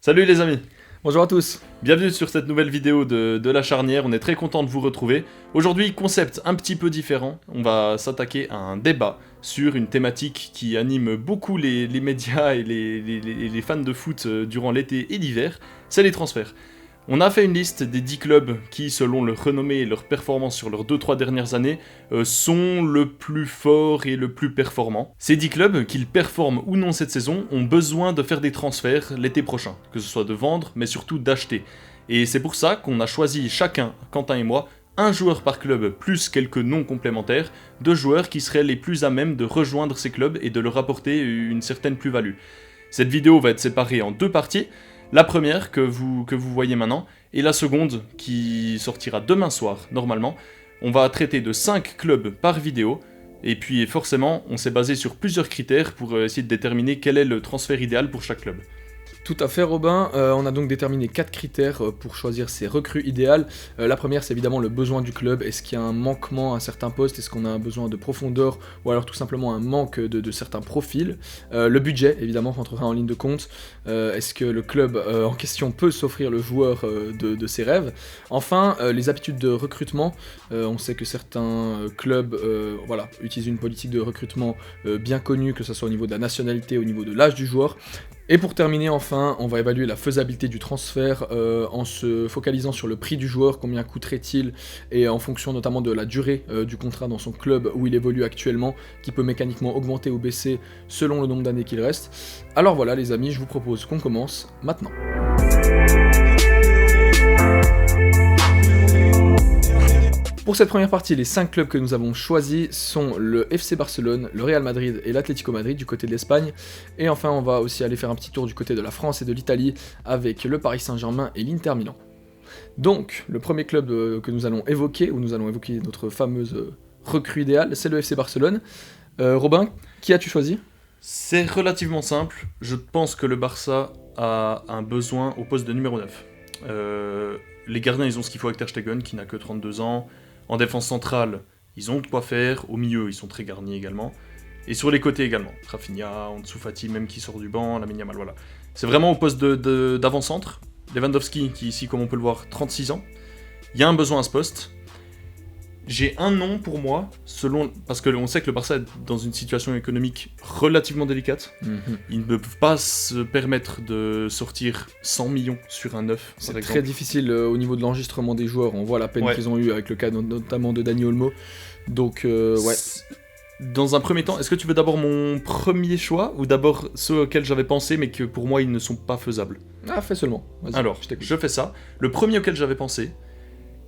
Salut les amis, Bonjour à tous. bienvenue sur cette nouvelle vidéo de la charnière, on est très content de vous retrouver. Aujourd'hui, concept un petit peu différent, on va s'attaquer à un débat sur une thématique qui anime beaucoup les médias et les fans de foot durant l'été et l'hiver, c'est les transferts. On a fait une liste des 10 clubs qui, selon leur renommée et leur performance sur leurs 2-3 dernières années, sont le plus forts et le plus performants. Ces 10 clubs, qu'ils performent ou non cette saison, ont besoin de faire des transferts l'été prochain, que ce soit de vendre, mais surtout d'acheter. Et c'est pour ça qu'on a choisi chacun, Quentin et moi, un joueur par club plus quelques noms complémentaires, de joueurs qui seraient les plus à même de rejoindre ces clubs et de leur apporter une certaine plus-value. Cette vidéo va être séparée en deux parties. La première que vous voyez maintenant, et la seconde qui sortira demain soir, normalement. On va traiter de 5 clubs par vidéo, et puis forcément, on s'est basé sur plusieurs critères pour essayer de déterminer quel est le transfert idéal pour chaque club. Tout à fait Robin, on a donc déterminé 4 critères pour choisir ses recrues idéales. La première c'est évidemment le besoin du club, est-ce qu'il y a un manquement à certains postes, est-ce qu'on a un besoin de profondeur ou alors tout simplement un manque de certains profils. Le budget évidemment rentrera en ligne de compte, est-ce que le club en question peut s'offrir le joueur de ses rêves. Enfin les habitudes de recrutement, on sait que certains clubs utilisent une politique de recrutement bien connue, que ce soit au niveau de la nationalité, au niveau de l'âge du joueur. Et pour terminer enfin, on va évaluer la faisabilité du transfert en se focalisant sur le prix du joueur, combien coûterait-il, et en fonction notamment de la durée du contrat dans son club où il évolue actuellement, qui peut mécaniquement augmenter ou baisser selon le nombre d'années qu'il reste. Alors voilà les amis, je vous propose qu'on commence maintenant. Pour cette première partie, les 5 clubs que nous avons choisis sont le FC Barcelone, le Real Madrid et l'Atlético Madrid du côté de l'Espagne. Et enfin, on va aussi aller faire un petit tour du côté de la France et de l'Italie avec le Paris Saint-Germain et l'Inter Milan. Donc, le premier club que nous allons évoquer, où nous allons évoquer notre fameuse recrue idéale, c'est le FC Barcelone. Robin, qui as-tu choisi ? C'est relativement simple, je pense que le Barça a un besoin au poste de numéro 9. Les gardiens, ils ont ce qu'il faut avec Ter Stegen, qui n'a que 32 ans. En défense centrale, ils ont de quoi faire. Au milieu, ils sont très garnis également. Et sur les côtés également. Rafinha, Ansu Fati, même qui sort du banc, Lamine Yamal, voilà. C'est vraiment au poste d'avant-centre. Lewandowski, qui ici, comme on peut le voir, 36 ans. Il y a un besoin à ce poste. J'ai un nom pour moi, parce qu'on sait que le Barça est dans une situation économique relativement délicate. Ils ne peuvent pas se permettre de sortir 100 millions sur un neuf, C'est très difficile au niveau de l'enregistrement des joueurs. On voit la peine qu'ils ont eu avec le cas notamment de Dani Olmo. Donc, ouais. Dans un premier temps, est-ce que tu veux d'abord mon premier choix ou d'abord ceux auxquels j'avais pensé mais que pour moi ils ne sont pas faisables ? Ah, fais seulement. Vas-y, alors, je fais ça. Le premier auquel j'avais pensé,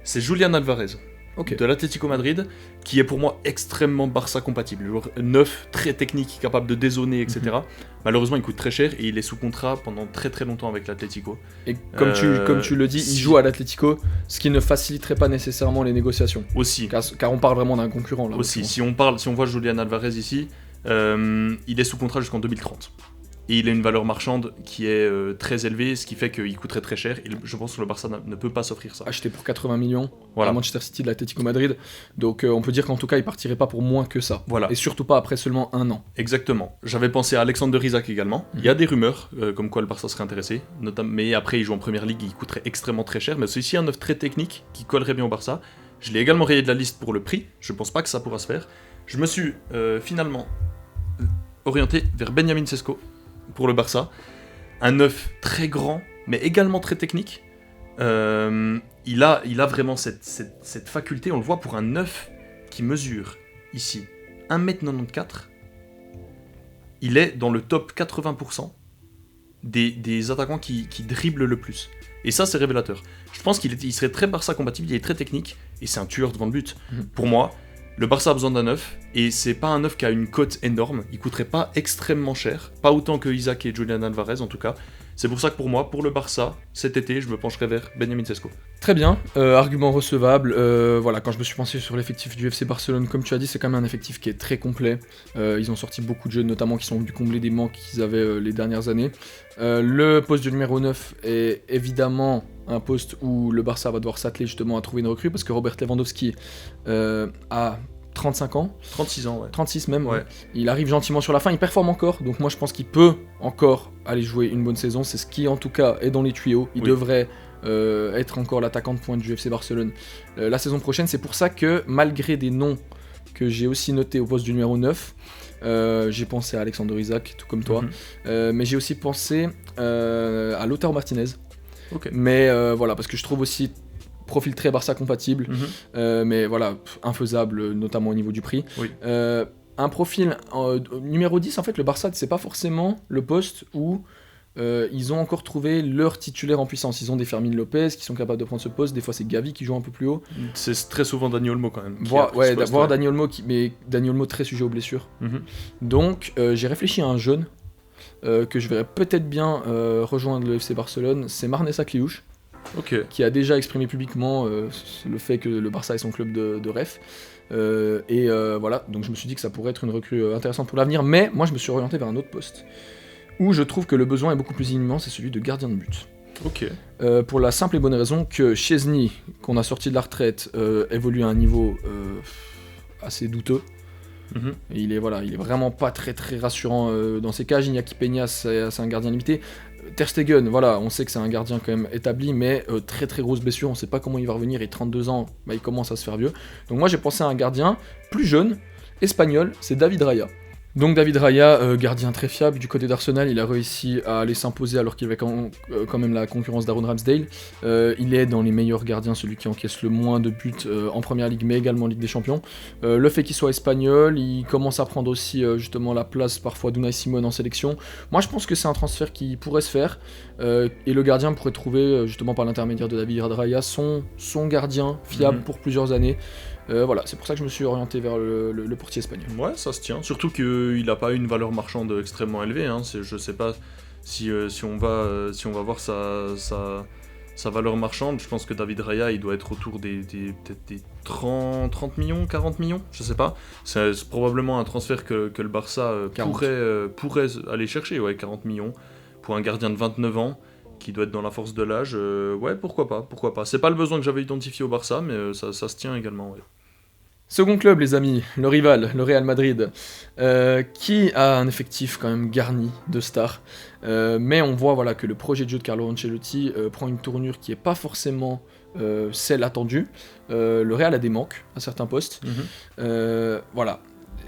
c'est Julián Alvarez. Okay. De l'Atlético Madrid, qui est pour moi extrêmement Barça compatible. Joueur neuf, très technique, capable de dézoner, etc. Malheureusement, il coûte très cher et il est sous contrat pendant très très longtemps avec l'Atlético. Et comme tu le dis, il joue à l'Atlético, ce qui ne faciliterait pas nécessairement les négociations. Aussi. Car on parle vraiment d'un concurrent là. Aussi, si on voit Julián Alvarez ici, il est sous contrat jusqu'en 2030. Et il a une valeur marchande qui est très élevée, ce qui fait qu'il coûterait très cher. Et je pense que le Barça ne peut pas s'offrir ça. Acheté pour 80 millions voilà. à Manchester City de l'Atlético Madrid. Donc on peut dire qu'en tout cas, il partirait pas pour moins que ça. Voilà. Et surtout pas après seulement un an. Exactement. J'avais pensé à Alexander Isak également. Il y a des rumeurs comme quoi le Barça serait intéressé. Mais après, il joue en Première Ligue, il coûterait extrêmement très cher. Mais c'est ici un neuf très technique qui collerait bien au Barça. Je l'ai également rayé de la liste pour le prix. Je pense pas que ça pourra se faire. Je me suis finalement orienté vers Benjamin Sesko. Pour le Barça, un neuf très grand, mais également très technique. Il a vraiment cette faculté, on le voit pour un neuf qui mesure ici 1m94. Il est dans le top 80% des attaquants qui dribblent le plus. Et ça, c'est révélateur. Je pense qu'il serait très Barça compatible, il est très technique, et c'est un tueur devant le but. Pour moi, le Barça a besoin d'un neuf, et c'est pas un neuf qui a une cote énorme, il coûterait pas extrêmement cher, pas autant que Isak et Julián Alvarez en tout cas. C'est pour ça que pour moi, pour le Barça, cet été, je me pencherai vers Benjamin Sesko. Très bien, argument recevable. Voilà, quand je me suis pensé sur l'effectif du FC Barcelone, comme tu as dit, c'est quand même un effectif qui est très complet. Ils ont sorti beaucoup de jeunes, notamment qui sont venus combler des manques qu'ils avaient les dernières années. Le poste du numéro 9 est évidemment un poste où le Barça va devoir s'atteler justement à trouver une recrue, parce que Robert Lewandowski a 35 ans, 36 ans, ouais. 36 même, Ouais. Il arrive gentiment sur la fin, il performe encore, donc moi je pense qu'il peut encore aller jouer une bonne saison, c'est ce qui en tout cas est dans les tuyaux, il Oui. devrait être encore l'attaquant de pointe du FC Barcelone la saison prochaine, c'est pour ça que malgré des noms que j'ai aussi notés au poste du numéro 9, j'ai pensé à Alexander Isak, tout comme toi, mais j'ai aussi pensé à Lautaro Martinez, mais voilà, parce que je trouve aussi profil très Barça compatible, mais voilà, infaisable, notamment au niveau du prix. Oui. Un profil numéro 10, en fait, le Barça, c'est pas forcément le poste où ils ont encore trouvé leur titulaire en puissance. Ils ont des Fermin Lopez qui sont capables de prendre ce poste, des fois c'est Gavi qui joue un peu plus haut. C'est très souvent Dani Olmo quand même. Voir Dani Olmo, mais Dani Olmo très sujet aux blessures. Donc j'ai réfléchi à un jeune que je verrais peut-être bien rejoindre le FC Barcelone, c'est Marnessa Kliouche. Qui a déjà exprimé publiquement le fait que le Barça est son club de ref. Voilà, donc je me suis dit que ça pourrait être une recrue intéressante pour l'avenir, mais moi je me suis orienté vers un autre poste, où je trouve que le besoin est beaucoup plus immense, c'est celui de gardien de but. Pour la simple et bonne raison que Chesney, qu'on a sorti de la retraite, évolue à un niveau assez douteux. Il est vraiment pas très très rassurant dans ses cages. Iñaki Peña, c'est un gardien limité. Ter Stegen, voilà, on sait que c'est un gardien quand même établi, mais très très grosse blessure, on sait pas comment il va revenir, il a 32 ans, il commence à se faire vieux. Donc moi j'ai pensé à un gardien plus jeune, espagnol, c'est David Raya. Donc David Raya, gardien très fiable du côté d'Arsenal, il a réussi à aller s'imposer alors qu'il avait quand même la concurrence d'Aaron Ramsdale. Il est dans les meilleurs gardiens, celui qui encaisse le moins de buts en Première Ligue, mais également en Ligue des Champions. Le fait qu'il soit espagnol, il commence à prendre aussi justement la place parfois d'Unai Simon en sélection. Moi je pense que c'est un transfert qui pourrait se faire, et le gardien pourrait trouver justement par l'intermédiaire de David Raya son gardien fiable pour plusieurs années. Voilà, c'est pour ça que je me suis orienté vers le portier espagnol. Ouais, ça se tient. Surtout qu'il n'a pas une valeur marchande extrêmement élevée. Hein. Je sais pas si on va voir sa valeur marchande. Je pense que David Raya, il doit être autour peut-être des 30 millions, 40 millions, je sais pas. C'est probablement un transfert que le Barça pourrait aller chercher, 40 millions pour un gardien de 29 ans. Qui doit être dans la force de l'âge, ouais, pourquoi pas. C'est pas le besoin que j'avais identifié au Barça, mais ça se tient également, ouais. Second club, les amis, le rival, le Real Madrid, qui a un effectif quand même garni de stars, mais on voit voilà, que le projet de jeu de Carlo Ancelotti prend une tournure qui n'est pas forcément celle attendue. Le Real a des manques à certains postes, voilà.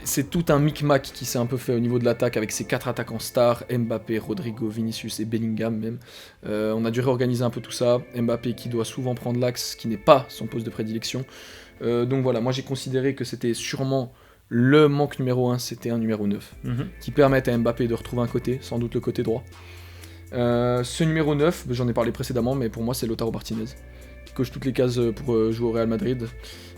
C'est tout un micmac qui s'est un peu fait au niveau de l'attaque avec ses 4 attaquants stars, Mbappé, Rodrigo, Vinicius et Bellingham même. On a dû réorganiser un peu tout ça. Mbappé qui doit souvent prendre l'axe, qui n'est pas son poste de prédilection. Donc voilà, moi j'ai considéré que c'était sûrement le manque numéro 1, c'était un numéro 9, qui permette à Mbappé de retrouver un côté, sans doute le côté droit. Ce numéro 9, j'en ai parlé précédemment, mais pour moi c'est Lautaro Martinez. Il coche toutes les cases pour jouer au Real Madrid.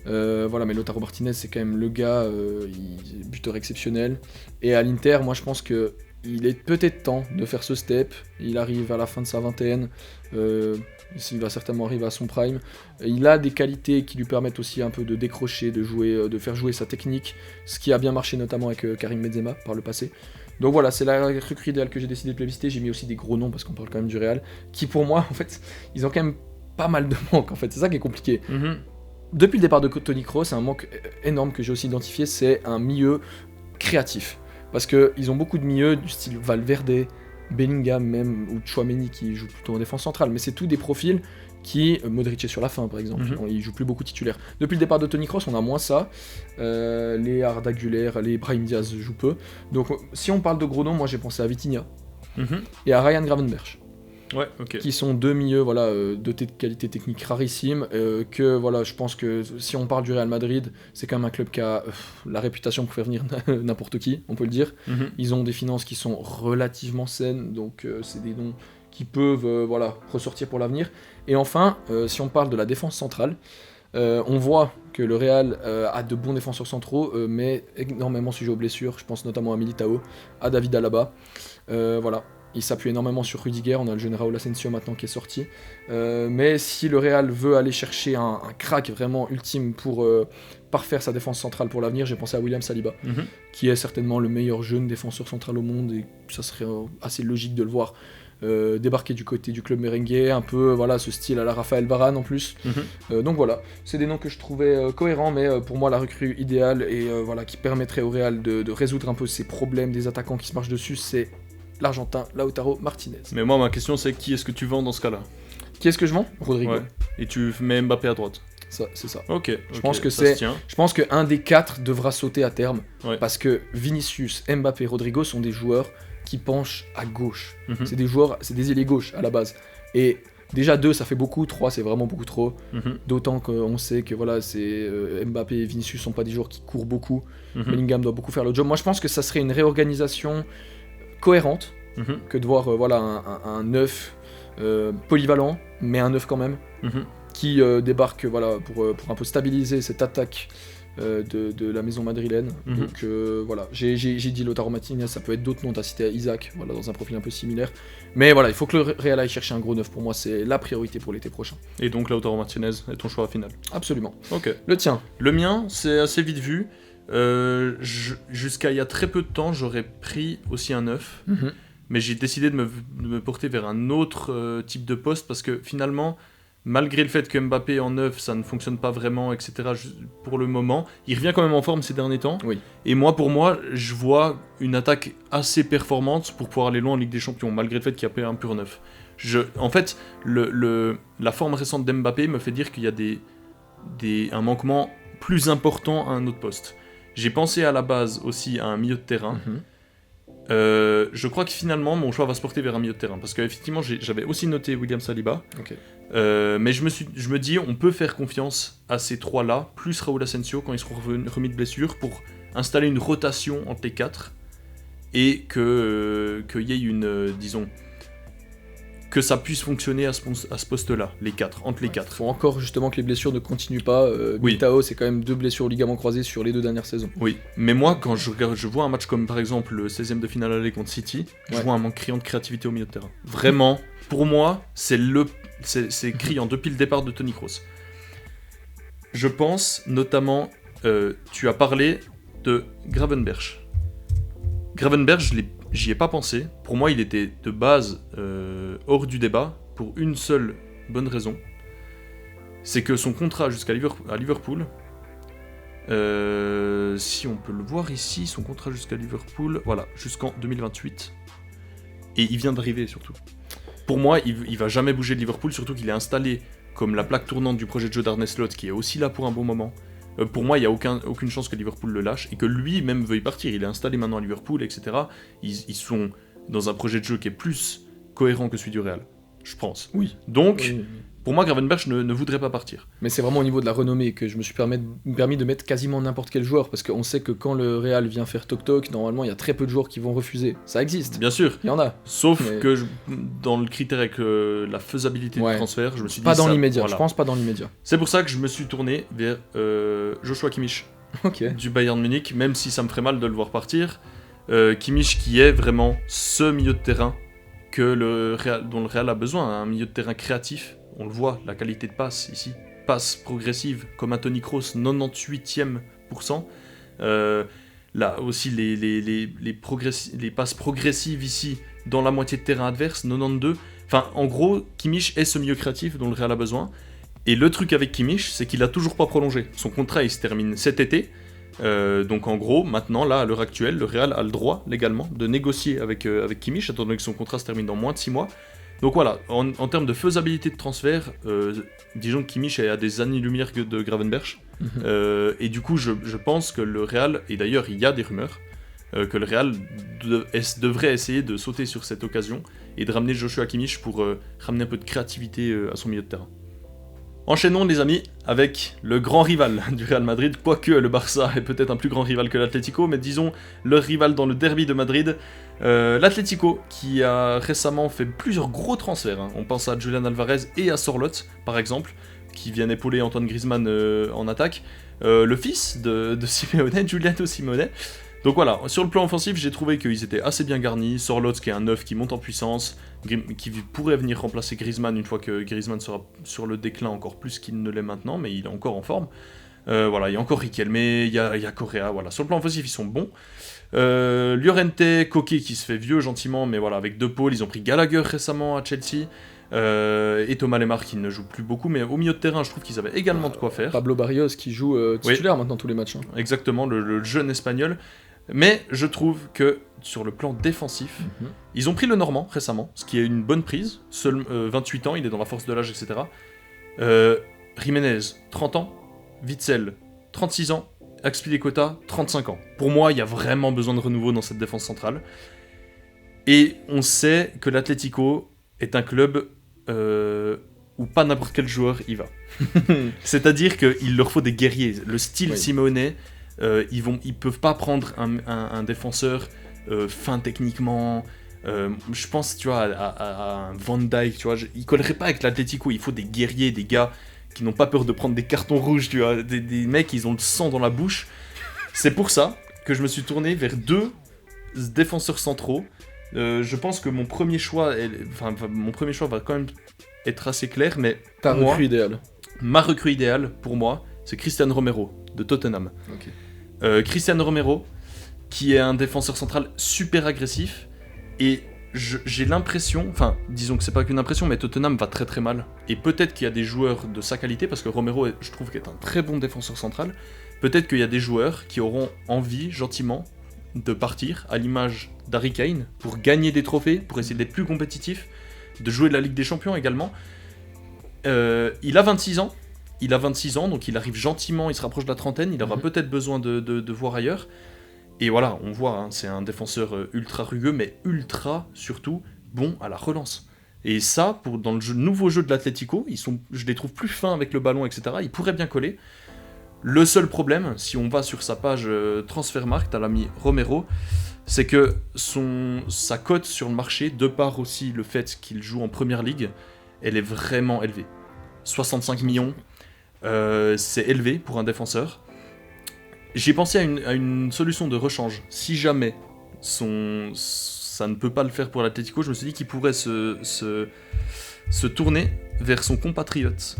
Voilà, mais Lautaro Martinez c'est quand même le gars, il est buteur exceptionnel. Et à l'Inter, moi je pense que il est peut-être temps de faire ce step. Il arrive à la fin de sa vingtaine, il va certainement arriver à son prime. Il a des qualités qui lui permettent aussi un peu de décrocher, de faire jouer sa technique, ce qui a bien marché notamment avec Karim Benzema par le passé. Donc voilà, c'est la recrue idéale que j'ai décidé de plébisciter. J'ai mis aussi des gros noms parce qu'on parle quand même du Real, qui pour moi en fait, ils ont quand même pas mal de manques en fait, c'est ça qui est compliqué. Depuis le départ de Toni Kroos, un manque énorme que j'ai aussi identifié, c'est un milieu créatif. Parce qu'ils ont beaucoup de milieux du style Valverde, Bellingham même, ou Tchouaméni qui joue plutôt en défense centrale, mais c'est tous des profils qui... Modric est sur la fin par exemple, il joue plus beaucoup titulaire. Depuis le départ de Toni Kroos, on a moins ça. Les Arda Güler, les Brahim Diaz jouent peu. Donc si on parle de gros noms, moi j'ai pensé à Vitinha et à Ryan Gravenberch. Ouais, ok. Qui sont deux milieux voilà, dotés de qualités techniques rarissimes, que voilà, je pense que si on parle du Real Madrid, c'est quand même un club qui a la réputation pour faire venir n'importe qui, on peut le dire. Ils ont des finances qui sont relativement saines, donc c'est des noms qui peuvent voilà, ressortir pour l'avenir. Et enfin, si on parle de la défense centrale, on voit que le Real a de bons défenseurs centraux, mais énormément sujet aux blessures. Je pense notamment à Militao, à David Alaba. Voilà. Il s'appuie énormément sur Rudiger, on a le jeune Raúl Asensio maintenant qui est sorti. Mais si le Real veut aller chercher un crack vraiment ultime pour parfaire sa défense centrale pour l'avenir, j'ai pensé à William Saliba, qui est certainement le meilleur jeune défenseur central au monde, et ça serait assez logique de le voir débarquer du côté du club merengue, un peu voilà ce style à la Raphaël Varane en plus. Donc voilà, c'est des noms que je trouvais cohérents, mais pour moi la recrue idéale et voilà qui permettrait au Real de résoudre un peu ces problèmes des attaquants qui se marchent dessus, c'est l'Argentin Lautaro Martinez. Mais moi, ma question, c'est qui est-ce que tu vends dans ce cas-là? Qui est-ce que je vends? Rodrigo. Ouais. Et tu mets Mbappé à droite. Ça, c'est ça. Ok. Je pense que ça se tient. Je pense qu'un des 4 devra sauter à terme, Ouais. parce que Vinicius, Mbappé, Rodrigo sont des joueurs qui penchent à gauche. Mhm. C'est des joueurs, c'est des ailiers gauche à la base. Et déjà 2 ça fait beaucoup, 3 c'est vraiment beaucoup trop. Mhm. D'autant qu'on sait que voilà, c'est Mbappé et Vinicius sont pas des joueurs qui courent beaucoup. Mhm. Bellingham doit beaucoup faire le job. Moi je pense que ça serait une réorganisation cohérente Mhm. que de voir voilà un 9 polyvalent, mais un 9 quand même, Mhm. qui débarque voilà, pour un peu stabiliser cette attaque de la maison madrilène. Mhm. Donc voilà, j'ai dit Lautaro Martinez, ça peut être d'autres noms, t'as cité Isaac, voilà, dans un profil un peu similaire. Mais voilà, il faut que le Real aille chercher un gros 9, pour moi c'est la priorité pour l'été prochain. Et donc Lautaro Martinez est ton choix final. Absolument. Ok. Le tien. Le mien, c'est assez vite vu. Jusqu'à il y a très peu de temps, j'aurais pris aussi un 9. Mais j'ai décidé de me porter vers un autre type de poste parce que finalement, malgré le fait que Mbappé en 9, ça ne fonctionne pas vraiment, etc. pour le moment, il revient quand même en forme ces derniers temps. Oui. Et pour moi, je vois une attaque assez performante pour pouvoir aller loin en Ligue des Champions, malgré le fait qu'il y a un pur 9. En fait, la forme récente d'Mbappé me fait dire qu'il y a un manquement plus important à un autre poste. J'ai pensé à la base aussi à un milieu de terrain. Je crois que finalement mon choix va se porter vers un milieu de terrain parce qu'effectivement j'avais aussi noté William Saliba, mais je me dis on peut faire confiance à ces trois là plus Raúl Asensio quand ils seront remis de blessure pour installer une rotation entre les quatre et qu'il y ait une disons que ça puisse fonctionner à ce poste-là, les quatre, entre les quatre. Faut encore justement que les blessures ne continuent pas. Oui. Militao, c'est quand même 2 blessures au ligament croisé sur les 2 dernières saisons. Oui, mais moi, quand je vois un match comme par exemple le 16e de finale aller contre City, je vois un manque criant de créativité au milieu de terrain. Vraiment, pour moi, c'est criant depuis le départ de Toni Kroos. Je pense notamment, tu as parlé de Gravenberch. Gravenberch, j'y ai pas pensé. Pour moi, il était de base hors du débat pour une seule bonne raison. C'est que son contrat jusqu'à Liverpool, si on peut le voir ici, son contrat jusqu'à Liverpool, voilà, jusqu'en 2028. Et il vient d'arriver surtout. Pour moi, il va jamais bouger de Liverpool, surtout qu'il est installé comme la plaque tournante du projet de jeu d'Arne Slot, qui est aussi là pour un bon moment. Pour moi, il n'y a aucune chance que Liverpool le lâche et que lui-même veuille partir. Il est installé maintenant à Liverpool, etc. Ils sont dans un projet de jeu qui est plus cohérent que celui du Real, je pense. Oui. Donc, Oui. pour moi, Gravenberch ne voudrait pas partir. Mais c'est vraiment au niveau de la renommée que je me suis permis de mettre quasiment n'importe quel joueur, parce qu'on sait que quand le Real vient faire toc-toc, normalement il y a très peu de joueurs qui vont refuser. Ça existe, Bien sûr. il y en a. Sauf Mais- que dans le critère avec la faisabilité du transfert, je me suis Pas dit dans ça, l'immédiat, voilà. je pense pas dans l'immédiat. C'est pour ça que je me suis tourné vers Joshua Kimmich Ok. du Bayern Munich, même si ça me ferait mal de le voir partir. Kimmich qui est vraiment ce milieu de terrain dont le Real a besoin, un milieu de terrain créatif. On le voit, la qualité de passe ici, passe progressive comme un Toni Kroos, 98e%. Là aussi les passes progressives ici dans la moitié de terrain adverse, 92. Enfin, en gros, Kimmich est ce milieu créatif dont le Real a besoin. Et le truc avec Kimmich, c'est qu'il a toujours pas prolongé. Son contrat, il se termine cet été. Donc en gros, maintenant, là, à l'heure actuelle, le Real a le droit, légalement, de négocier avec Kimmich, étant donné que son contrat se termine dans moins de 6 mois. Donc voilà, en termes de faisabilité de transfert, disons que Kimmich est à des années-lumière de Gravenberch. Et du coup, je pense que le Real, et d'ailleurs il y a des rumeurs, que le Real devrait essayer de sauter sur cette occasion et de ramener Joshua Kimmich pour ramener un peu de créativité à son milieu de terrain. Enchaînons les amis avec le grand rival du Real Madrid, quoique le Barça est peut-être un plus grand rival que l'Atlético, mais disons le rival dans le derby de Madrid, l'Atlético qui a récemment fait plusieurs gros transferts, hein. On pense à Julian Alvarez et à Sorloth par exemple, qui viennent épauler Antoine Griezmann en attaque, le fils de Simeone, Giuliano Simeone. Donc voilà, sur le plan offensif, j'ai trouvé qu'ils étaient assez bien garnis. Sorloth qui est un 9 qui monte en puissance, qui pourrait venir remplacer Griezmann une fois que Griezmann sera sur le déclin encore plus qu'il ne l'est maintenant, mais il est encore en forme. Voilà, il y a encore Riquelme, il y a Correa, voilà. Sur le plan offensif, ils sont bons. Llorente, Koke qui se fait vieux gentiment, mais voilà, avec 2 pôles, ils ont pris Gallagher récemment à Chelsea. Et Thomas Lemar qui ne joue plus beaucoup, mais au milieu de terrain, je trouve qu'ils avaient également de quoi faire. Pablo Barrios qui joue titulaire maintenant tous les matchs. Hein. Exactement, le jeune espagnol. Mais je trouve que sur le plan défensif, ils ont pris le Normand récemment, ce qui est une bonne prise. Seul 28 ans, il est dans la force de l'âge, etc. Jiménez, 30 ans. Witsel, 36 ans. Azpilicueta, 35 ans. Pour moi, il y a vraiment besoin de renouveau dans cette défense centrale. Et on sait que l'Atlético est un club où pas n'importe quel joueur y va. C'est-à-dire qu'il leur faut des guerriers. Le style Simeone, ils peuvent pas prendre un défenseur fin techniquement. Je pense, tu vois, à un Van Dijk, tu vois, il collerait pas avec l'Atlético. Il faut des guerriers, des gars qui n'ont pas peur de prendre des cartons rouges, tu vois, des mecs, ils ont le sang dans la bouche. C'est pour ça que je me suis tourné vers 2 défenseurs centraux. Je pense que mon premier choix va quand même être assez clair, mais ta recrue idéale. Ma recrue idéale, pour moi, c'est Cristiano Romero, de Tottenham. Okay. Cristiano Romero, qui est un défenseur central super agressif, et j'ai l'impression, enfin, disons que c'est pas qu'une impression, mais Tottenham va très très mal, et peut-être qu'il y a des joueurs de sa qualité, parce que Romero, je trouve qu'il est un très bon défenseur central, peut-être qu'il y a des joueurs qui auront envie, gentiment, de partir, à l'image d'Harry Kane, pour gagner des trophées, pour essayer d'être plus compétitif, de jouer de la Ligue des Champions également. Il a 26 ans, donc il arrive gentiment, il se rapproche de la trentaine, il aura peut-être besoin de voir ailleurs. Et voilà, on voit, hein, c'est un défenseur ultra rugueux, mais ultra, surtout, bon à la relance. Et ça, dans le nouveau jeu de l'Atlético, je les trouve plus fins avec le ballon, etc. Ils pourraient bien coller. Le seul problème, si on va sur sa page Transfermarkt, t'as l'ami Romero, c'est que sa cote sur le marché, de par aussi le fait qu'il joue en Première Ligue, elle est vraiment élevée. 65 millions, c'est élevé pour un défenseur. J'ai pensé à une solution de rechange. Si jamais ça ne peut pas le faire pour l'Atlético, je me suis dit qu'il pourrait se tourner vers son compatriote,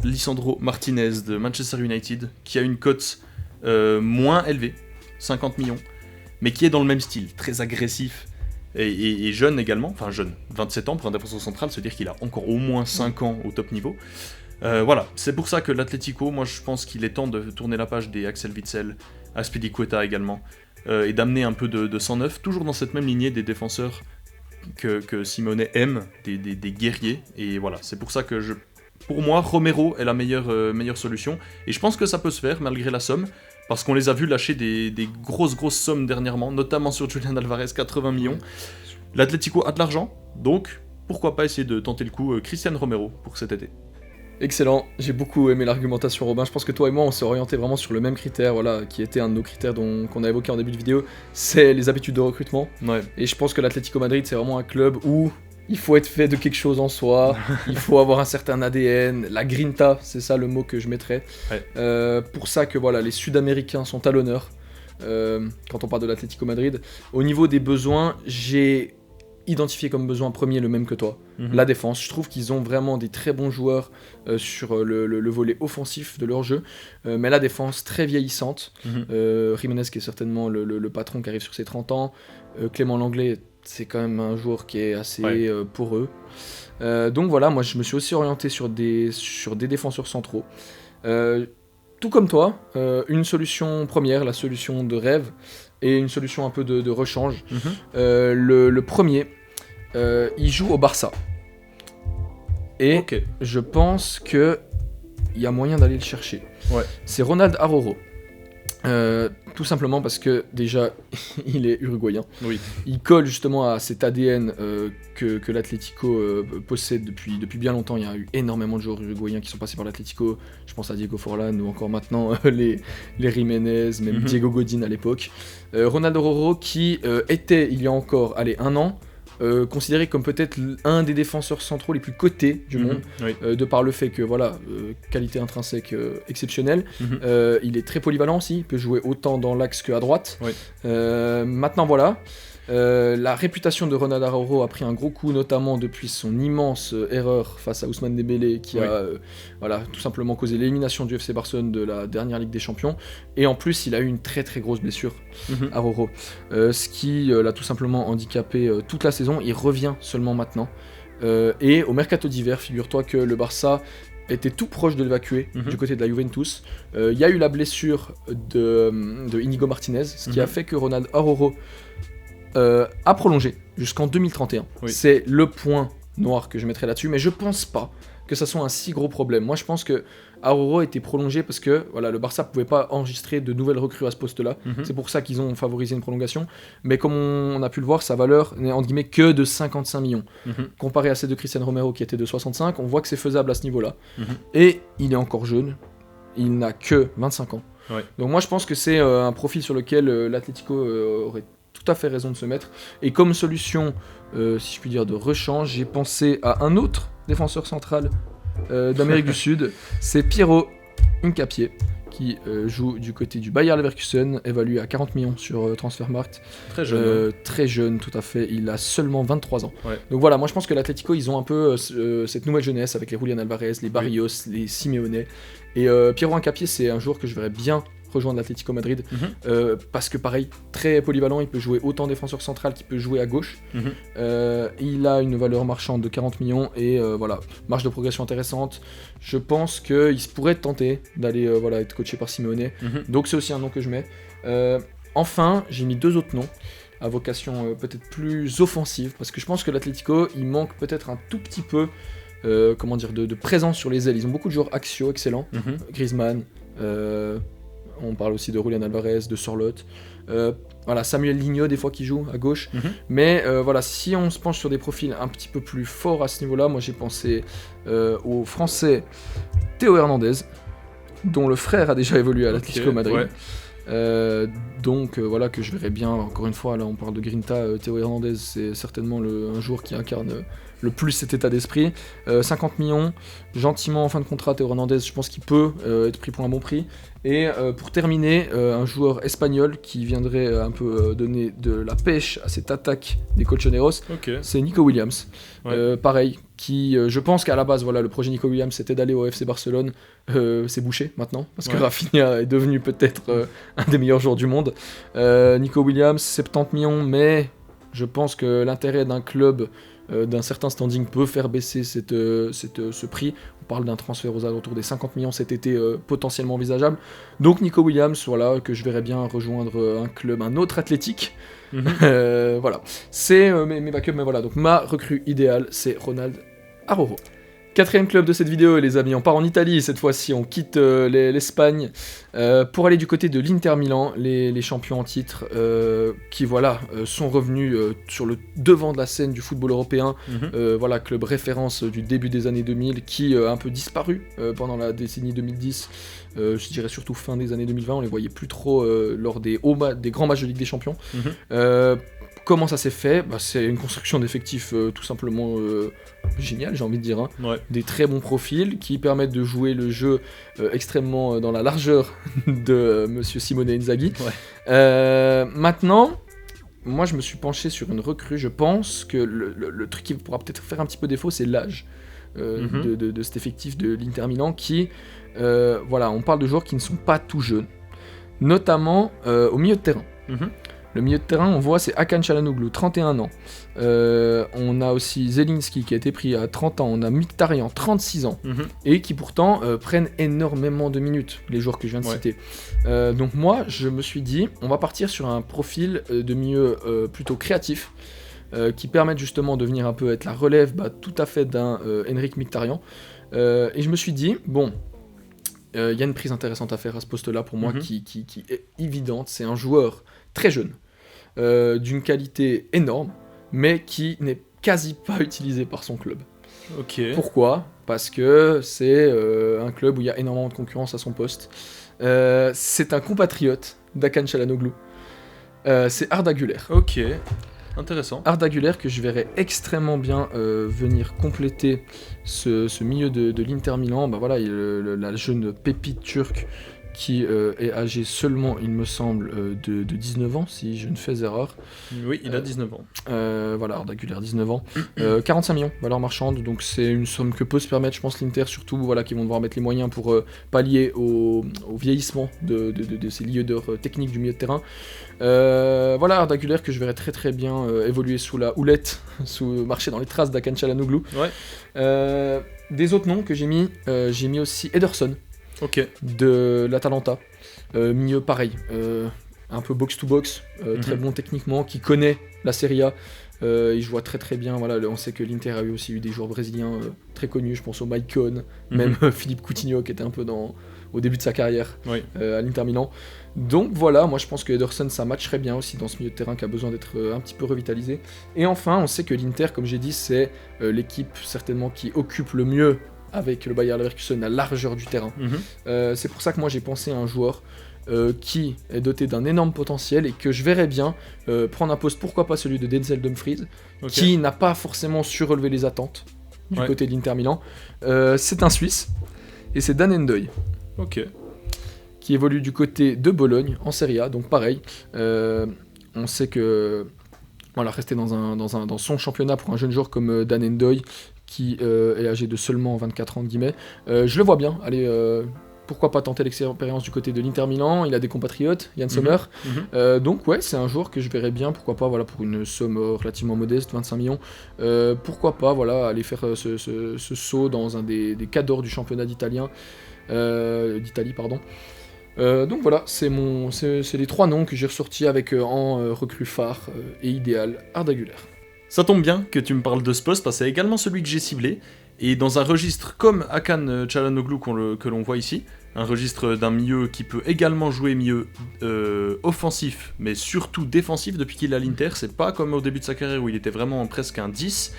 Lisandro Martinez de Manchester United, qui a une cote moins élevée, 50 millions, mais qui est dans le même style, très agressif et jeune également, enfin jeune, 27 ans pour un défenseur central, c'est-à-dire qu'il a encore au moins 5 ans au top niveau. Voilà, c'est pour ça que l'Atlético, moi je pense qu'il est temps de tourner la page des Axel Witsel, Azpilicueta également, et d'amener un peu de sang neuf, toujours dans cette même lignée des défenseurs que Simeone aime, des guerriers, et voilà, c'est pour ça que pour moi, Romero est la meilleure solution, et je pense que ça peut se faire malgré la somme, parce qu'on les a vus lâcher des grosses sommes dernièrement, notamment sur Julian Alvarez, 80 millions. L'Atlético a de l'argent, donc pourquoi pas essayer de tenter le coup Cristiano Romero pour cet été. Excellent, j'ai beaucoup aimé l'argumentation, Robin. Je pense que toi et moi on s'est orienté vraiment sur le même critère, voilà, qui était un de nos critères qu'on a évoqué en début de vidéo, c'est les habitudes de recrutement. Ouais. Et je pense que l'Atlético Madrid c'est vraiment un club où il faut être fait de quelque chose en soi, il faut avoir un certain ADN, la grinta, c'est ça le mot que je mettrais. Ouais. Pour ça que voilà, les Sud-Américains sont à l'honneur quand on parle de l'Atlético Madrid. Au niveau des besoins, j'ai identifié comme besoin premier le même que toi, la défense. Je trouve qu'ils ont vraiment des très bons joueurs sur le volet offensif de leur jeu, mais la défense très vieillissante. Jiménez qui est certainement le patron qui arrive sur ses 30 ans, Clément Langlais c'est quand même un joueur qui est assez poreux. Donc voilà, moi je me suis aussi orienté sur des défenseurs centraux. Tout comme toi, une solution première, la solution de rêve, et une solution un peu de rechange. Le premier, il joue au Barça. Et je pense qu'il y a moyen d'aller le chercher. Ouais. C'est Ronald Araujo. Tout simplement parce que déjà il est uruguayen. Oui. Il colle justement à cet ADN que l'Atlético possède depuis bien longtemps. Il y a eu énormément de joueurs uruguayens qui sont passés par l'Atlético. Je pense à Diego Forlán ou encore maintenant les Jiménez, même Diego Godin à l'époque. Ronald Araujo qui était il y a encore un an considéré comme peut-être un des défenseurs centraux les plus cotés du monde, de par le fait que voilà, qualité intrinsèque exceptionnelle. Il est très polyvalent aussi, il peut jouer autant dans l'axe qu'à droite. Maintenant voilà, La réputation de Ronald Araujo a pris un gros coup, notamment depuis son immense erreur face à Ousmane Dembélé, qui a tout simplement causé l'élimination du FC Barcelone de la dernière Ligue des Champions. Et en plus, il a eu une très très grosse blessure, Araujo, ce qui l'a tout simplement handicapé toute la saison. Il revient seulement maintenant. Et au mercato d'hiver, figure-toi que le Barça était tout proche de l'évacuer du côté de la Juventus. Il y a eu la blessure de Inigo Martinez, ce qui a fait que Ronald Araujo a prolongé jusqu'en 2031. C'est le point noir que je mettrai là-dessus, mais je pense pas que ça soit un si gros problème. Moi, je pense que Araujo a été prolongé parce que le Barça pouvait pas enregistrer de nouvelles recrues à ce poste-là. C'est pour ça qu'ils ont favorisé une prolongation. Mais comme on a pu le voir, sa valeur n'est entre guillemets que de 55 millions. Comparé à celle de Cristiano Romero qui était de 65, on voit que c'est faisable à ce niveau-là. Et il est encore jeune. Il n'a que 25 ans. Donc moi, je pense que c'est un profil sur lequel l'Atlético aurait tout à fait raison de se mettre. Et comme solution, si je puis dire, de rechange, j'ai pensé à un autre défenseur central d'Amérique du Sud, c'est Piero Hincapié, qui joue du côté du Bayer Leverkusen, évalué à 40 millions sur Transfermarkt. Très jeune. Très jeune, tout à fait. Il a seulement 23 ans. Donc voilà, moi je pense que l'Atlético, ils ont un peu cette nouvelle jeunesse avec les Julián Alvarez, les Barrios, les Simeone. Et Piero Hincapié, c'est un joueur que je verrais bien rejoindre l'Atlético Madrid, parce que pareil, très polyvalent, il peut jouer autant défenseur central qu'il peut jouer à gauche. Il a une valeur marchande de 40 millions et marge de progression intéressante. Je pense qu'il se pourrait tenter d'aller être coaché par Simeone, donc c'est aussi un nom que je mets. Enfin, j'ai mis 2 autres noms à vocation peut-être plus offensive, parce que je pense que l'Atlético, il manque peut-être un tout petit peu de présence sur les ailes. Ils ont beaucoup de joueurs axiaux excellents, Griezmann, on parle aussi de Julián Alvarez, de Sorloth, Samuel Ligno des fois qui joue à gauche, mais si on se penche sur des profils un petit peu plus forts à ce niveau-là, moi j'ai pensé au français Théo Hernandez, dont le frère a déjà évolué à l'Atlético Madrid. Que je verrais bien, encore une fois, là on parle de Grinta, Théo Hernandez c'est certainement un joueur qui incarne le plus cet état d'esprit. 50 millions, gentiment en fin de contrat, Théo Hernandez, je pense qu'il peut être pris pour un bon prix. Et pour terminer, un joueur espagnol qui viendrait un peu donner de la pêche à cette attaque des Colchoneros, c'est Nico Williams. Pareil, qui je pense qu'à la base, le projet Nico Williams c'était d'aller au FC Barcelone, c'est bouché maintenant, parce que Rafinha est devenu peut-être un des meilleurs joueurs du monde. Nico Williams, 70 millions, mais je pense que l'intérêt d'un club d'un certain standing peut faire baisser ce prix. On parle d'un transfert aux alentours des 50 millions cet été potentiellement envisageable. Donc Nico Williams, que je verrais bien rejoindre un club, un autre athlétique. C'est mes backups, mais donc ma recrue idéale, c'est Ronald Araujo. 4e club de cette vidéo, les amis, on part en Italie cette fois-ci, on quitte l'Espagne pour aller du côté de l'Inter Milan, les champions en titre qui sont revenus sur le devant de la scène du football européen, club référence du début des années 2000 qui a un peu disparu pendant la décennie 2010, je dirais surtout fin des années 2020, on les voyait plus trop lors des grands matchs de Ligue des Champions. Comment ça s'est fait ? C'est une construction d'effectifs tout simplement géniale, j'ai envie de dire. Des très bons profils qui permettent de jouer le jeu extrêmement dans la largeur de Monsieur Simone Inzaghi. Maintenant, moi je me suis penché sur une recrue. Je pense que le truc qui pourra peut-être faire un petit peu défaut, c'est l'âge de cet effectif de l'Inter Milan qui, on parle de joueurs qui ne sont pas tout jeunes, notamment au milieu de terrain. Le milieu de terrain, on voit, c'est Hakan Çalhanoğlu, 31 ans. On a aussi Zelinski qui a été pris à 30 ans. On a Mkhitaryan, 36 ans. Et qui pourtant prennent énormément de minutes, les joueurs que je viens de citer. Donc moi, je me suis dit, on va partir sur un profil de milieu plutôt créatif, qui permettent justement de venir un peu être la relève tout à fait d'un Henrikh Mkhitaryan. Et je me suis dit, il y a une prise intéressante à faire à ce poste-là pour moi qui est évidente. C'est un joueur très jeune, d'une qualité énorme, mais qui n'est quasi pas utilisé par son club. Pourquoi ? Parce que c'est un club où il y a énormément de concurrence à son poste. C'est un compatriote d'Hakan Çalhanoğlu. C'est Arda Güler. Intéressant. Arda Güler que je verrais extrêmement bien venir compléter ce milieu de l'Inter Milan. La jeune pépite turque qui est âgé seulement, il me semble, de 19 ans, si je ne fais erreur. Oui, il a 19 ans. Voilà, Arda Güler, 19 ans. 45 millions, valeur marchande, donc c'est une somme que peut se permettre, je pense, l'Inter, surtout, voilà, qui vont devoir mettre les moyens pour pallier au vieillissement de ces leaders techniques du milieu de terrain. Voilà, Arda Güler que je verrais très très bien évoluer sous la houlette, marcher dans les traces d'Hakan Çalhanoğlu. Ouais. Des autres noms que j'ai mis aussi Ederson. Ok. De l'Atalanta, milieu pareil, un peu box-to-box, très bon techniquement, qui connaît la Serie A, il joue très très bien, voilà, on sait que l'Inter a aussi eu des joueurs brésiliens très connus, je pense au Maicon, même Philippe Coutinho qui était un peu au début de sa carrière à l'Inter Milan. Donc voilà, moi je pense que Ederson ça matcherait bien aussi dans ce milieu de terrain qui a besoin d'être un petit peu revitalisé. Et enfin, on sait que l'Inter, comme j'ai dit, c'est l'équipe certainement qui occupe le mieux avec le Bayer Leverkusen la largeur du terrain. C'est pour ça que moi j'ai pensé à un joueur qui est doté d'un énorme potentiel et que je verrais bien prendre un poste, pourquoi pas celui de Denzel Dumfries, qui n'a pas forcément su relever les attentes du côté de l'Inter Milan. C'est un Suisse et c'est Dan Ndoye. Qui évolue du côté de Bologne en Serie A, donc pareil. On sait que rester dans son championnat pour un jeune joueur comme Dan Ndoye, qui est âgé de seulement 24 ans, je le vois bien, allez, pourquoi pas tenter l'expérience du côté de l'Inter Milan, il a des compatriotes, Yann Sommer, donc ouais, c'est un joueur que je verrais bien, pourquoi pas, voilà, pour une somme relativement modeste, 25 millions, pourquoi pas, voilà, aller faire ce saut dans un des cadors du championnat d'Italie, pardon. Donc voilà, c'est les trois noms que j'ai ressortis avec en recrue phare et idéal, Arda Güler. Ça tombe bien que tu me parles de ce poste, parce que c'est également celui que j'ai ciblé, et dans un registre comme Hakan Çalhanoğlu que l'on voit ici, un registre d'un milieu qui peut également jouer milieu offensif, mais surtout défensif depuis qu'il est à l'Inter, c'est pas comme au début de sa carrière où il était vraiment presque un 10.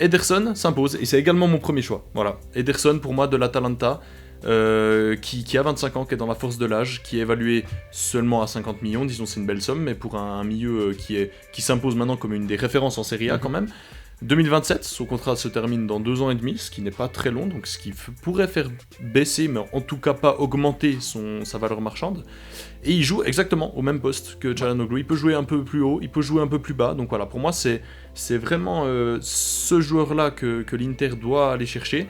Ederson s'impose, et c'est également mon premier choix. Voilà, Ederson pour moi de l'Atalanta, qui a 25 ans, qui est dans la force de l'âge, qui est évalué seulement à 50 millions, disons c'est une belle somme, mais pour un milieu qui s'impose maintenant comme une des références en Serie A quand même. 2027, son contrat se termine dans 2 ans et demi, ce qui n'est pas très long, donc ce qui pourrait faire baisser, mais en tout cas pas augmenter sa valeur marchande. Et il joue exactement au même poste que Çalhanoğlu, il peut jouer un peu plus haut, il peut jouer un peu plus bas, donc voilà, pour moi c'est vraiment ce joueur-là que l'Inter doit aller chercher.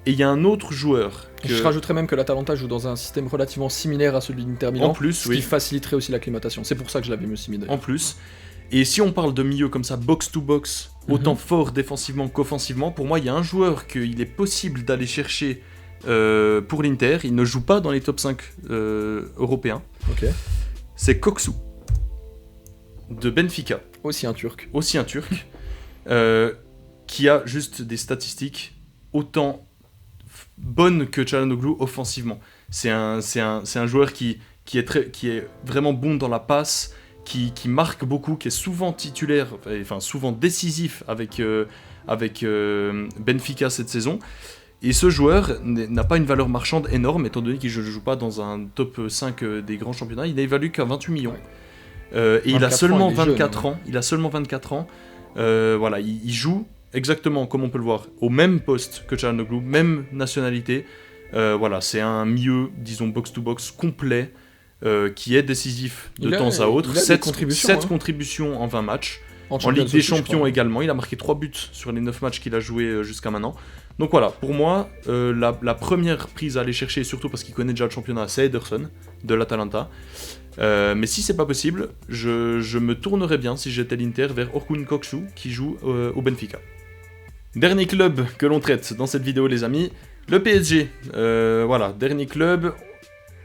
Et il y a un autre joueur. Je rajouterais même que l'Atalanta joue dans un système relativement similaire à celui de l'Inter Milan, en plus, ce qui faciliterait aussi l'acclimatation. C'est pour ça que je l'avais mis aussi. En plus. Et si on parle de milieu comme ça, box-to-box, autant fort défensivement qu'offensivement, pour moi, il y a un joueur qu'il est possible d'aller chercher pour l'Inter. Il ne joue pas dans les top 5 européens. C'est Göksu, de Benfica. Aussi un Turc. Qui a juste des statistiques autant bonne que Çalhanoğlu offensivement. C'est un joueur qui est vraiment bon dans la passe, qui marque beaucoup, qui est souvent titulaire, enfin souvent décisif avec Benfica cette saison. Et ce joueur n'a pas une valeur marchande énorme, étant donné qu'il ne joue pas dans un top 5 des grands championnats. Il n'est évalué qu'à 28 millions. Et il a seulement 24 ans. Il a seulement 24 ans. Voilà, il joue exactement comme on peut le voir, au même poste que Çalhanoğlu, même nationalité. Voilà, c'est un milieu, disons, box-to-box complet, qui est décisif de temps à autre. 7 contributions en 20 matchs. En Ligue des Champions également, il a marqué 3 buts sur les 9 matchs qu'il a joué jusqu'à maintenant. Donc voilà, pour moi, la première prise à aller chercher, surtout parce qu'il connaît déjà le championnat, c'est Ederson, de l'Atalanta. Mais si c'est pas possible, je me tournerais bien, si j'étais l'Inter, vers Orkun Kökçü, qui joue au Benfica. Dernier club que l'on traite dans cette vidéo, les amis, le PSG. Voilà, dernier club.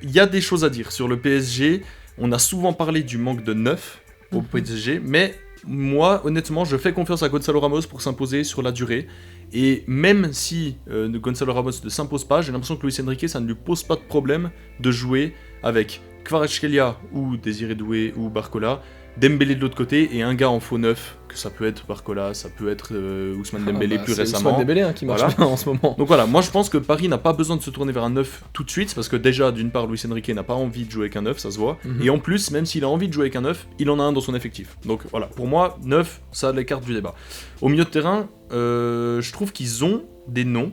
Il y a des choses à dire sur le PSG. On a souvent parlé du manque de neuf au PSG, mais moi, honnêtement, je fais confiance à Gonçalo Ramos pour s'imposer sur la durée. Et même si Gonçalo Ramos ne s'impose pas, j'ai l'impression que Luis Enrique, ça ne lui pose pas de problème de jouer avec Kvaratskhelia ou Désiré Doué ou Barcola, Dembélé de l'autre côté et un gars en faux neuf, que ça peut être Barcola, ça peut être Ousmane Dembélé plus récemment. Ousmane Dembélé qui marche bien en ce moment. Donc voilà, moi je pense que Paris n'a pas besoin de se tourner vers un neuf tout de suite, parce que déjà d'une part Luis Enrique n'a pas envie de jouer avec un neuf, ça se voit, et en plus même s'il a envie de jouer avec un neuf, il en a un dans son effectif. Donc voilà, pour moi neuf, ça l'écarte du débat. Au milieu de terrain, je trouve qu'ils ont des noms,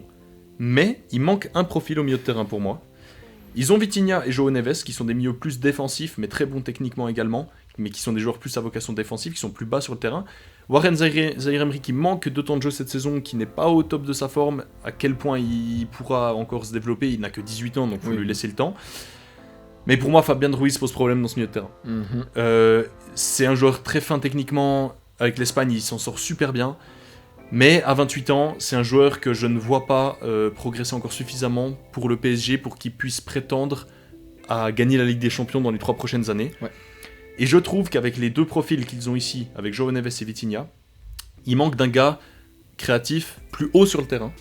mais il manque un profil au milieu de terrain pour moi. Ils ont Vitinha et João Neves, qui sont des milieux plus défensifs, mais très bons techniquement également, mais qui sont des joueurs plus à vocation défensive, qui sont plus bas sur le terrain. Warren Zaïre-Emery qui manque de temps de jeu cette saison, qui n'est pas au top de sa forme, à quel point il pourra encore se développer, il n'a que 18 ans, donc il faut lui laisser le temps. Mais pour moi, Fabien Ruiz pose problème dans ce milieu de terrain. C'est un joueur très fin techniquement, avec l'Espagne il s'en sort super bien, mais à 28 ans, c'est un joueur que je ne vois pas progresser encore suffisamment pour le PSG, pour qu'il puisse prétendre à gagner la Ligue des Champions dans les 3 prochaines années. Ouais. Et je trouve qu'avec les deux profils qu'ils ont ici, avec João Neves et Vitinha, il manque d'un gars créatif plus haut sur le terrain.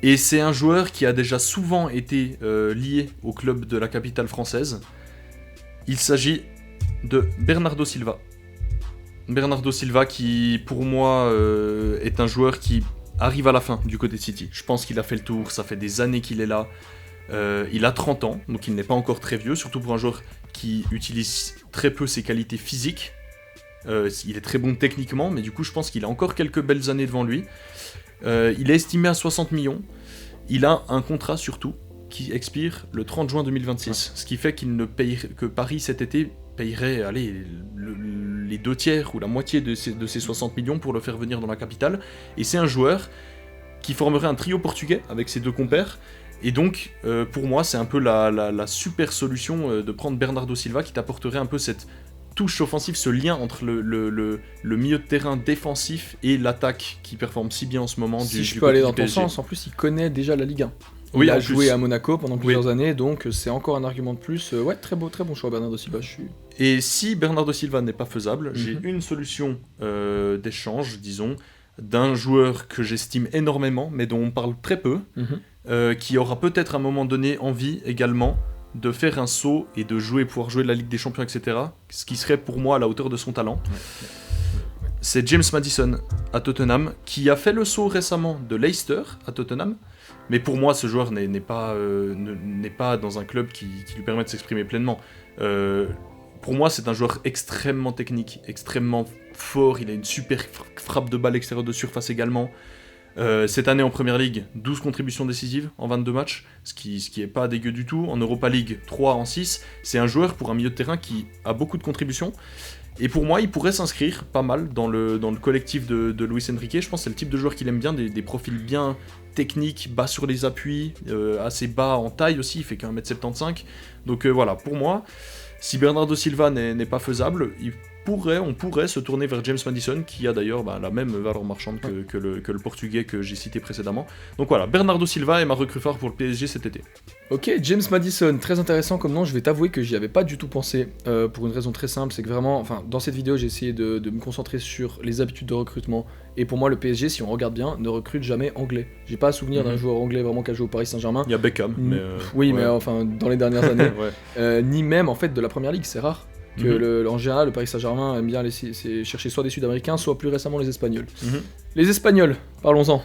Et c'est un joueur qui a déjà souvent été lié au club de la capitale française. Il s'agit de Bernardo Silva. Bernardo Silva qui, pour moi, est un joueur qui arrive à la fin du côté de City. Je pense qu'il a fait le tour, ça fait des années qu'il est là. Il a 30 ans, donc il n'est pas encore très vieux, surtout pour un joueur qui utilise très peu ses qualités physiques. Il est très bon techniquement, mais du coup je pense qu'il a encore quelques belles années devant lui. Il est estimé à 60 millions. Il a un contrat surtout qui expire le 30 juin 2026, ce qui fait que Paris cet été payerait les 2/3 ou la moitié de ces 60 millions pour le faire venir dans la capitale. Et c'est un joueur qui formerait un trio portugais avec ses deux compères. Et donc, pour moi, c'est un peu la super solution de prendre Bernardo Silva qui t'apporterait un peu cette touche offensive, ce lien entre le milieu de terrain défensif et l'attaque qui performe si bien en ce moment. Si je peux aller dans ton sens, en plus, il connaît déjà la Ligue 1. Il a joué à Monaco pendant plusieurs années, donc c'est encore un argument de plus. Ouais, très bon choix, Bernardo Silva. Et si Bernardo Silva n'est pas faisable, j'ai une solution d'échange, disons, d'un joueur que j'estime énormément, mais dont on parle très peu, qui aura peut-être à un moment donné envie également de faire un saut et de pouvoir jouer la Ligue des Champions, etc. Ce qui serait pour moi à la hauteur de son talent. C'est James Maddison à Tottenham, qui a fait le saut récemment de Leicester à Tottenham. Mais pour moi, ce joueur n'est pas dans un club qui lui permet de s'exprimer pleinement. Pour moi, c'est un joueur extrêmement technique, extrêmement fort. Il a une super frappe de balle extérieure de surface également. Cette année en Premier League, 12 contributions décisives en 22 matchs, ce qui est pas dégueu du tout. En Europa League, 3 en 6. C'est un joueur pour un milieu de terrain qui a beaucoup de contributions. Et pour moi, il pourrait s'inscrire pas mal dans le collectif de Luis Enrique. Je pense que c'est le type de joueur qu'il aime bien, des profils bien techniques, bas sur les appuis, assez bas en taille aussi, il fait qu'un 1m75. Donc voilà, pour moi, si Bernardo Silva n'est pas faisable, on pourrait se tourner vers James Maddison, qui a d'ailleurs la même valeur marchande que le Portugais que j'ai cité précédemment. Donc voilà, Bernardo Silva est ma recrue phare pour le PSG cet été. Ok, James Maddison, très intéressant comme nom. Je vais t'avouer que j'y avais pas du tout pensé, pour une raison très simple, c'est que vraiment, dans cette vidéo, j'ai essayé de me concentrer sur les habitudes de recrutement. Et pour moi, le PSG, si on regarde bien, ne recrute jamais anglais. J'ai pas à souvenir d'un joueur anglais vraiment qui a joué au Paris Saint-Germain. Il y a Beckham, mais oui, mais enfin dans les dernières années, ni même en fait de la Première Ligue, c'est rare. En général, le Paris Saint-Germain aime bien chercher soit des Sud-Américains, soit plus récemment les Espagnols. Les Espagnols, parlons-en.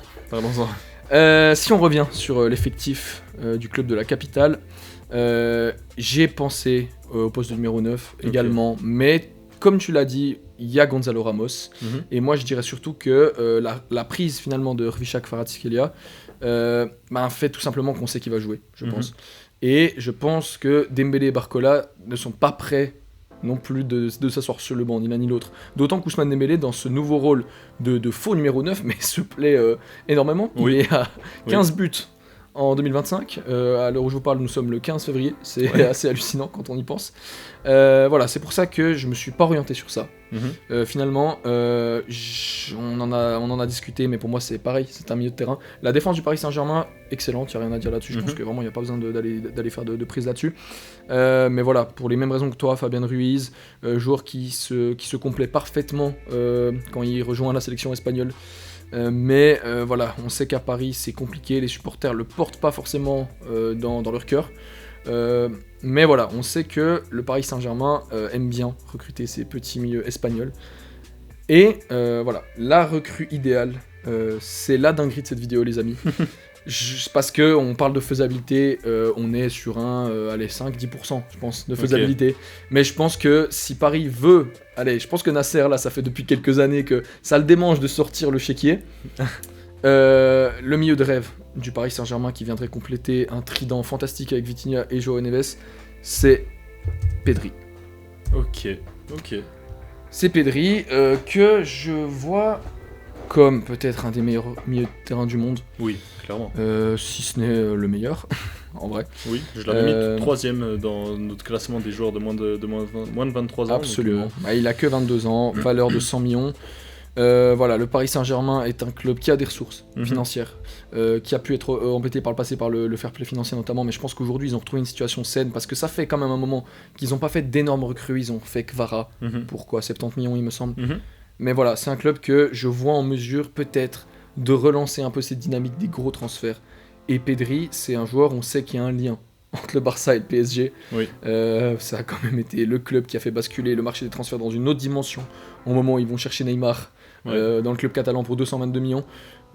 Si on revient sur l'effectif du club de la capitale, j'ai pensé au poste de numéro 9 également, mais comme tu l'as dit, il y a Gonzalo Ramos, et moi je dirais surtout que la prise finalement de Hrišák Kvaratskhelia fait tout simplement qu'on sait qu'il va jouer, je pense. Et je pense que Dembélé et Barcola ne sont pas prêts non plus de s'asseoir sur le banc, ni l'un ni l'autre. D'autant qu'Ousmane Dembélé, dans ce nouveau rôle de faux numéro 9, mais se plaît énormément. Il est à 15 buts en 2025. À l'heure où je vous parle, nous sommes le 15 février. C'est assez hallucinant quand on y pense. Voilà, c'est pour ça que je me suis pas orienté sur ça. Finalement, on en a discuté, mais pour moi c'est pareil, c'est un milieu de terrain. La défense du Paris Saint-Germain, excellente, il n'y a rien à dire là-dessus. Je pense que vraiment il n'y a pas besoin d'aller faire de prise là-dessus. Mais voilà, pour les mêmes raisons que toi, Fabien Ruiz, joueur qui se complaît parfaitement quand il rejoint la sélection espagnole. Mais voilà, on sait qu'à Paris c'est compliqué, les supporters le portent pas forcément dans leur cœur. Mais voilà, on sait que le Paris Saint-Germain aime bien recruter ces petits milieux espagnols. Et voilà, la recrue idéale, c'est la dinguerie de cette vidéo, les amis. Parce qu'on parle de faisabilité, on est sur 5-10% je pense de faisabilité. Mais je pense que si Paris veut, je pense que Nasser là ça fait depuis quelques années que ça le démange de sortir le chéquier. Le milieu de rêve du Paris Saint-Germain qui viendrait compléter un trident fantastique avec Vitinha et João Neves, c'est Pedri. Ok. C'est Pedri que je vois comme peut-être un des meilleurs milieux de terrain du monde, Oui, clairement. si ce n'est le meilleur, en vrai. Oui, je l'avais mis 3ème dans notre classement des joueurs de moins de 23 ans. Absolument. donc, Bah, il a que 22 ans, valeur de 100 millions. Voilà, le Paris Saint-Germain est un club qui a des ressources financières, qui a pu être embêté par le passé par le fair play financier notamment, mais je pense qu'aujourd'hui ils ont retrouvé une situation saine parce que ça fait quand même un moment qu'ils n'ont pas fait d'énormes recrues, ils ont fait Kvara pour quoi 70 millions il me semble. Mais voilà, c'est un club que je vois en mesure peut-être de relancer un peu cette dynamique des gros transferts. Et Pedri, c'est un joueur, on sait qu'il y a un lien entre le Barça et le PSG. Oui. Ça a quand même été le club qui a fait basculer le marché des transferts dans une autre dimension au moment où ils vont chercher Neymar dans le club catalan pour 222 millions.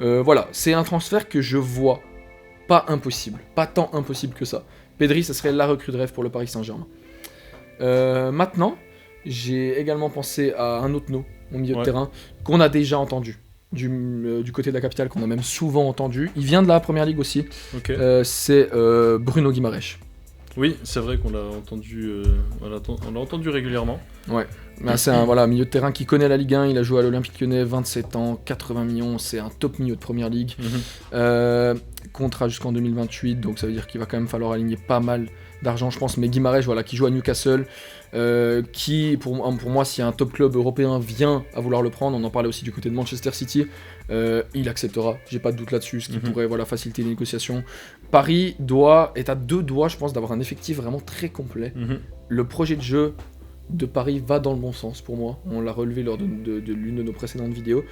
Voilà, c'est un transfert que je vois pas impossible, pas tant impossible que ça. Pedri, ça serait la recrue de rêve pour le Paris Saint-Germain. Maintenant, j'ai également pensé à un autre nom au milieu de terrain qu'on a déjà entendu. Du côté de la capitale, qu'on a même souvent entendu. Il vient de la première ligue aussi. C'est Bruno Guimaraes. Oui, c'est vrai qu'on l'a entendu, on l'a entendu régulièrement. Ouais, bah, c'est un milieu de terrain qui connaît la Ligue 1. Il a joué à l'Olympique Lyonnais, 27 ans, 80 millions. C'est un top milieu de première ligue. Contrat jusqu'en 2028, donc ça veut dire qu'il va quand même falloir aligner pas mal d'argent, je pense. Mais Guimaraes, voilà, qui joue à Newcastle, qui, pour moi, si un top club européen vient à vouloir le prendre, on en parlait aussi du côté de Manchester City, il acceptera, j'ai pas de doute là-dessus, ce qui pourrait faciliter les négociations. Paris est à 2 doigts, je pense, d'avoir un effectif vraiment très complet. Le projet de jeu de Paris va dans le bon sens pour moi, on l'a relevé lors de l'une de nos précédentes vidéos.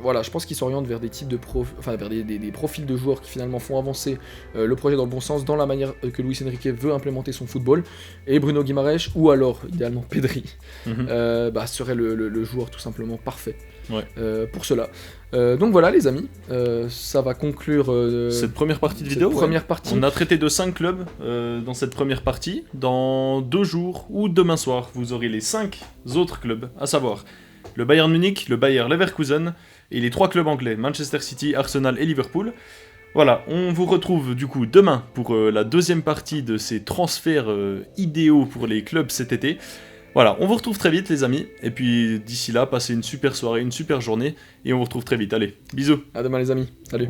Voilà, je pense qu'ils s'orientent vers des types de vers des profils de joueurs qui finalement font avancer le projet dans le bon sens, dans la manière que Luis Enrique veut implémenter son football. Et Bruno Guimaraes, ou alors idéalement Pedri, serait le joueur tout simplement parfait pour cela. Donc voilà les amis, ça va conclure cette première partie de vidéo. Partie. On a traité de 5 clubs dans cette première partie. Dans 2 jours ou demain soir, vous aurez les 5 autres clubs, à savoir le Bayern Munich, le Bayer Leverkusen et les 3 clubs anglais, Manchester City, Arsenal et Liverpool. Voilà, on vous retrouve du coup demain pour la deuxième partie de ces transferts idéaux pour les clubs cet été. Voilà, on vous retrouve très vite les amis, et puis d'ici là, passez une super soirée, une super journée, et on vous retrouve très vite. Allez, bisous. À demain les amis, salut.